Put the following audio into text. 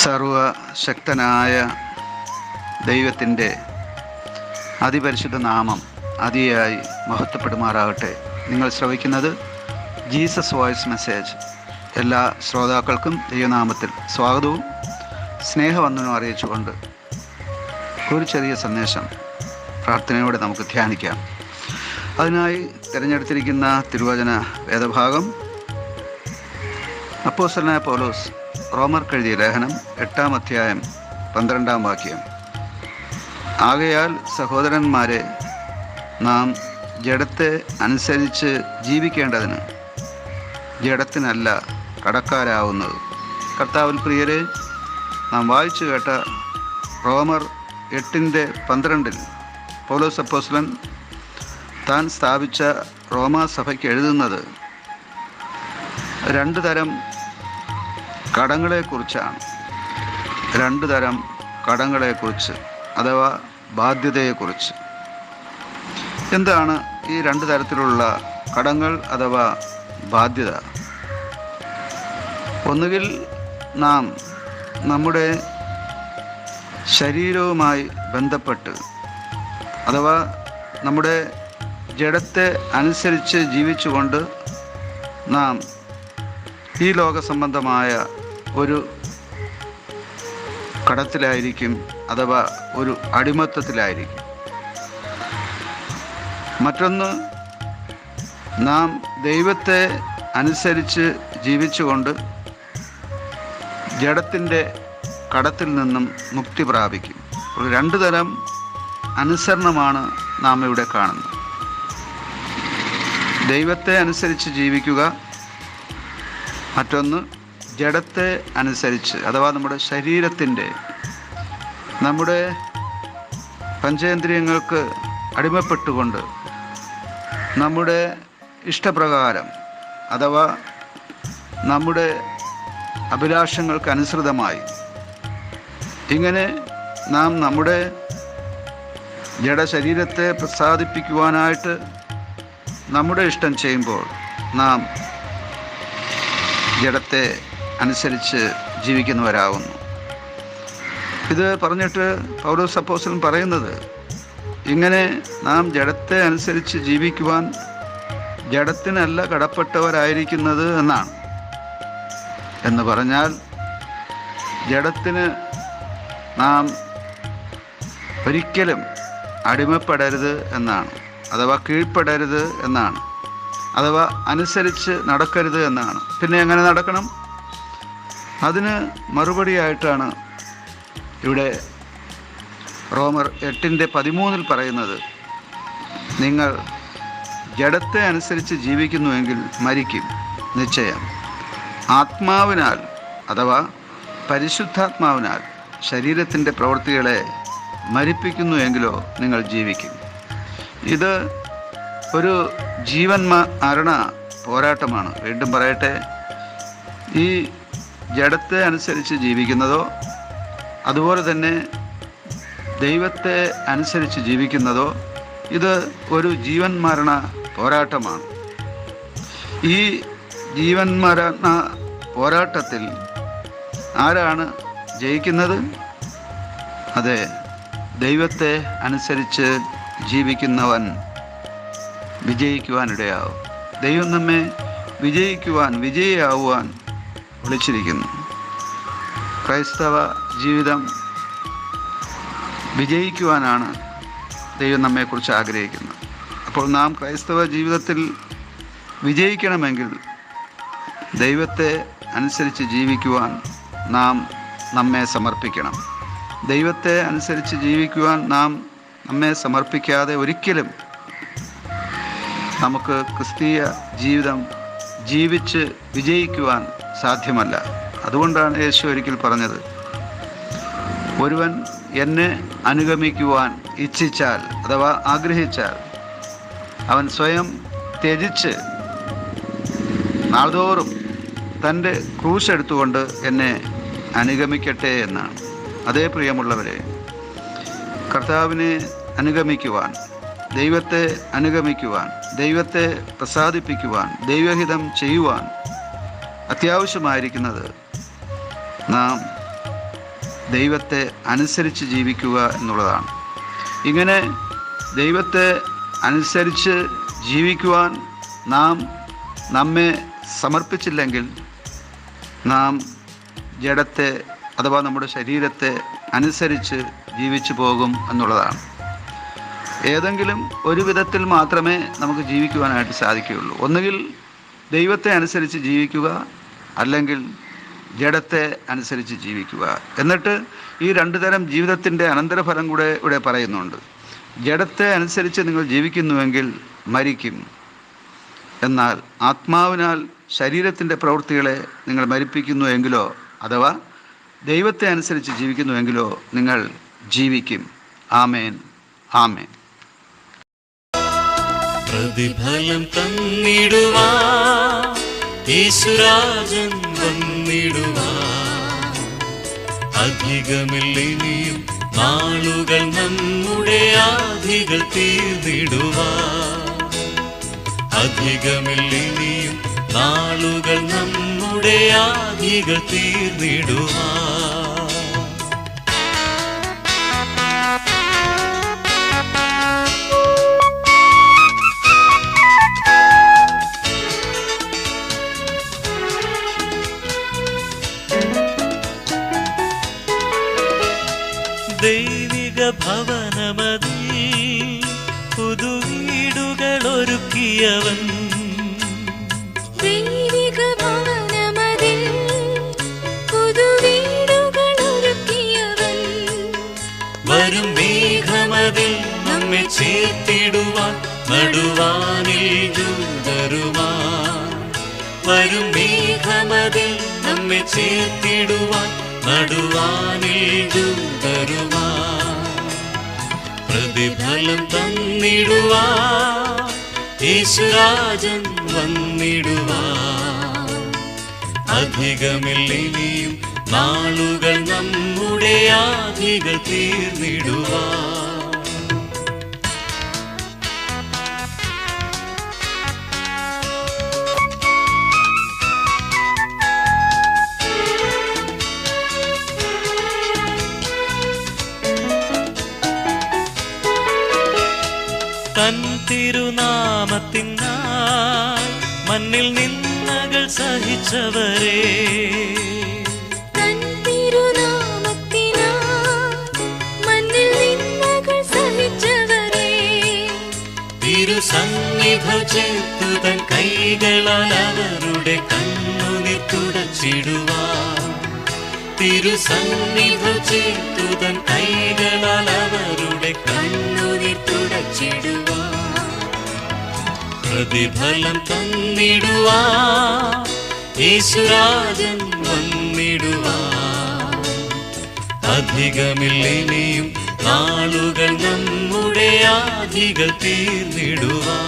സർവശക്തനായ ദൈവത്തിൻ്റെ അതിപരിശുദ്ധ നാമം അതിയായി മഹത്വപ്പെടുമാറാകട്ടെ. നിങ്ങൾ ശ്രവിക്കുന്നത് ജീസസ് വോയിസ് മെസ്സേജ്. എല്ലാ ശ്രോതാക്കൾക്കും ദൈവനാമത്തിൽ സ്വാഗതവും സ്നേഹവന്ദനവും അറിയിച്ചുകൊണ്ട് ഒരു ചെറിയ സന്ദേശം പ്രാർത്ഥനയോടെ നമുക്ക് ധ്യാനിക്കാം. അതിനായി തിരഞ്ഞെടുത്തിരിക്കുന്ന തിരുവചന വേദഭാഗം അപ്പോസ്തലനായ പൗലോസ് റോമർക്കെഴുതിയ ലേഖനം 8-ാം അധ്യായം 12-ാം വാക്യം. ആകയാൽ സഹോദരന്മാരെ, നാം ജഡത്തെ അനുസരിച്ച് ജീവിക്കേണ്ടതിന് ജഡത്തിനല്ല കടക്കാരാവുന്നത്. കർത്താവിൽ പ്രിയരെ, നാം വായിച്ചു കേട്ട റോമർ 8:12 പൗലോസ് അപ്പോസ്തലൻ താൻ സ്ഥാപിച്ച റോമാസഭയ്ക്ക് എഴുതുന്നത് രണ്ട് തരം കടങ്ങളെക്കുറിച്ചാണ്. രണ്ട് തരം കടങ്ങളെക്കുറിച്ച് അഥവാ ബാധ്യതയെക്കുറിച്ച്. എന്താണ് ഈ രണ്ട് തരത്തിലുള്ള കടങ്ങൾ അഥവാ ബാധ്യത? ഒന്നുകിൽ നാം നമ്മുടെ ശരീരവുമായി ബന്ധപ്പെട്ട് അഥവാ നമ്മുടെ ജഡത്തെ അനുസരിച്ച് ജീവിച്ചുകൊണ്ട് നാം ഈ ലോക സംബന്ധമായ ഒരു കടത്തിലായിരിക്കും അഥവാ ഒരു അടിമത്തത്തിലായിരിക്കും. മറ്റൊന്ന്, നാം ദൈവത്തെ അനുസരിച്ച് ജീവിച്ചുകൊണ്ട് ജഡത്തിൻ്റെ കടത്തിൽ നിന്നും മുക്തി പ്രാപിക്കും. ഒരു രണ്ട് തരം അനുസരണമാണ് നാം ഇവിടെ കാണുന്നത്. ദൈവത്തെ അനുസരിച്ച് ജീവിക്കുക, മറ്റൊന്ന് ജഡത്തെ അനുസരിച്ച് അഥവാ നമ്മുടെ ശരീരത്തിൻ്റെ, നമ്മുടെ പഞ്ചേന്ദ്രിയങ്ങൾക്ക് അടിമപ്പെട്ടുകൊണ്ട് നമ്മുടെ ഇഷ്ടപ്രകാരം അഥവാ നമ്മുടെ അഭിലാഷങ്ങൾക്ക് അനുസൃതമായി ഇങ്ങനെ നാം നമ്മുടെ ജഡശരീരത്തെ പ്രസാദിപ്പിക്കുവാനായിട്ട് നമ്മുടെ ഇഷ്ടം ചെയ്യുമ്പോൾ നാം ജഡത്തെ അനുസരിച്ച് ജീവിക്കുന്നവരാകുന്നു. ഇത് പറഞ്ഞിട്ട് പൗലോസ് അപ്പോസ്തലൻ പറയുന്നത്, ഇങ്ങനെ നാം ജഡത്തെ അനുസരിച്ച് ജീവിക്കുവാൻ ജഡത്തിനല്ല കടപ്പെട്ടവരായിരിക്കുന്നത് എന്നാണ്. എന്ന് പറഞ്ഞാൽ ജഡത്തിന് നാം ഒരിക്കലും അടിമപ്പെടരുത് എന്നാണ്, അഥവാ കീഴ്പ്പെടരുത് എന്നാണ്, അഥവാ അനുസരിച്ച് നടക്കരുത് എന്നാണ്. പിന്നെ എങ്ങനെ നടക്കണം? അതിന് മറുപടിയായിട്ടാണ് ഇവിടെ റോമർ 8:13 പറയുന്നത്, നിങ്ങൾ ജഡത്തെ അനുസരിച്ച് ജീവിക്കുന്നുവെങ്കിൽ മരിക്കും നിശ്ചയം. ആത്മാവിനാൽ അഥവാ പരിശുദ്ധാത്മാവിനാൽ ശരീരത്തിൻ്റെ പ്രവൃത്തികളെ മരിപ്പിക്കുന്നുവെങ്കിലോ നിങ്ങൾ ജീവിക്കും. ഇത് ഒരു ജീവൻ മരണ പോരാട്ടമാണ്. വീണ്ടും പറയട്ടെ, ഈ ജഡത്തെ അനുസരിച്ച് ജീവിക്കുന്നതോ അതുപോലെ തന്നെ ദൈവത്തെ അനുസരിച്ച് ജീവിക്കുന്നതോ ഇത് ഒരു ജീവൻ മരണ പോരാട്ടമാണ്. ഈ ജീവൻ മരണ പോരാട്ടത്തിൽ ആരാണ് ജയിക്കുന്നത്? അതെ, ദൈവത്തെ അനുസരിച്ച് ജീവിക്കുന്നവൻ വിജയിക്കുവാനിടയാവും. ദൈവം നമ്മെ വിജയിയാവുവാൻ വിളിച്ചിരിക്കുന്നു. ക്രൈസ്തവ ജീവിതം വിജയിക്കുവാനാണ് ദൈവം നമ്മെക്കുറിച്ച് ആഗ്രഹിക്കുന്നത്. അപ്പോൾ നാം ക്രൈസ്തവ ജീവിതത്തിൽ വിജയിക്കണമെങ്കിൽ ദൈവത്തെ അനുസരിച്ച് ജീവിക്കുവാൻ നാം നമ്മെ സമർപ്പിക്കണം. ദൈവത്തെ അനുസരിച്ച് ജീവിക്കുവാൻ നാം നമ്മെ സമർപ്പിക്കാതെ ഒരിക്കലും നമുക്ക് ക്രിസ്തീയ ജീവിതം ജീവിച്ച് വിജയിക്കുവാൻ സാധ്യമല്ല. അതുകൊണ്ടാണ് യേശു ഒരിക്കൽ പറഞ്ഞത്, ഒരുവൻ എന്നെ അനുഗമിക്കുവാൻ ഇച്ഛിച്ചാൽ അഥവാ ആഗ്രഹിച്ചാൽ അവൻ സ്വയം ത്യജിച്ച് നാൾതോറും തൻ്റെ ക്രൂശ് എടുത്തുകൊണ്ട് എന്നെ അനുഗമിക്കട്ടെ എന്നാണ്. അതേ പ്രിയമുള്ളവരെ, കർത്താവിനെ അനുഗമിക്കുവാൻ, ദൈവത്തെ അനുഗമിക്കുവാൻ, ദൈവത്തെ പ്രസാദിപ്പിക്കുവാൻ, ദൈവഹിതം ചെയ്യുവാൻ അത്യാവശ്യമായിരിക്കുന്നത് നാം ദൈവത്തെ അനുസരിച്ച് ജീവിക്കുക എന്നുള്ളതാണ്. ഇങ്ങനെ ദൈവത്തെ അനുസരിച്ച് ജീവിക്കുവാൻ നാം നമ്മെ സമർപ്പിച്ചില്ലെങ്കിൽ നാം ജഡത്തെ അഥവാ നമ്മുടെ ശരീരത്തെ അനുസരിച്ച് ജീവിച്ചു പോകും എന്നുള്ളതാണ്. ഏതെങ്കിലും ഒരു വിധത്തിൽ മാത്രമേ നമുക്ക് ജീവിക്കുവാനായിട്ട് സാധിക്കുകയുള്ളൂ. ഒന്നുകിൽ ദൈവത്തെ അനുസരിച്ച് ജീവിക്കുക, അല്ലെങ്കിൽ ജഡത്തെ അനുസരിച്ച് ജീവിക്കുക. എന്നിട്ട് ഈ രണ്ടു തരം ജീവിതത്തിൻ്റെ അനന്തരഫലം കൂടെ ഇവിടെ പറയുന്നുണ്ട്. ജഡത്തെ അനുസരിച്ച് നിങ്ങൾ ജീവിക്കുന്നുവെങ്കിൽ മരിക്കും, എന്നാൽ ആത്മാവിനാൽ ശരീരത്തിൻ്റെ പ്രവൃത്തികളെ നിങ്ങൾ മരിപ്പിക്കുന്നു എങ്കിലോ, അഥവാ ദൈവത്തെ അനുസരിച്ച് ജീവിക്കുന്നുവെങ്കിലോ നിങ്ങൾ ജീവിക്കും. ആമേൻ, ആമേൻ. പ്രതിഫലം തന്നിടുവാ യേശുരാജൻ വന്നിടുവാ. അധികമില്ലിനിയും നാളുകൾ നമ്മുടെ ആധികൾ തീർന്നിടുവാ. അധികമില്ലിനിയും നാളുകൾ നമ്മുടെ ആധികൾ തീർന്നിടുവാ. ദൈവിക ഭവനമതിൽ പുതുവീടുകൾ ഒരുക്കിയവൻ. ദൈവിക ഭവനമതിൽ പുതുവീടുകൾ ഒരുക്കിയവൻ. വരും മേഘമതിൽ നമ്മെ ചേർത്തിടുവാൻ നടുവാനിൽ ദൂതരുവാൻ. വരും മേഘമതിൽ നമ്മെ ചേർത്തിടുവാൻ നടുവാനിൽ ദൂതരുവാൻ. പ്രതിഫലം തന്നിടുവാ യേശുരാജൻ വന്നിടുവാ. അധികമില്ലിനിയും നാളുകൾ നമ്മുടെ ആധികൾ തീർന്നിടുവാ. തൻ തിരുനാമത്തിനായി മണ്ണിൽ നിന്നകൾ സഹിച്ചവരെ. തൻ തിരുനാമത്തിനായി മണ്ണിൽ നിന്നകൾ സഹിച്ചവരെ. തിരുസന്നിധി ചേർത്തു തൻ കൈകളാൽ അവരുടെ കണ്ണുനീർ തുടച്ചിടുവാൻ. തിരുസന്നിധി ചേർത്തു തൻ കൈകളാൽ അവരുടെ കണ്ണുനീർ തുടച്ചിടുവാൻ. പ്രതിഫലം തന്നിടുവാ യേശുരാജൻ വന്നിടുവാ. അധികമില്ലിനിയും നാളുകൾ നമ്മുടെ ആധികൾ തീർന്നിടുവാ.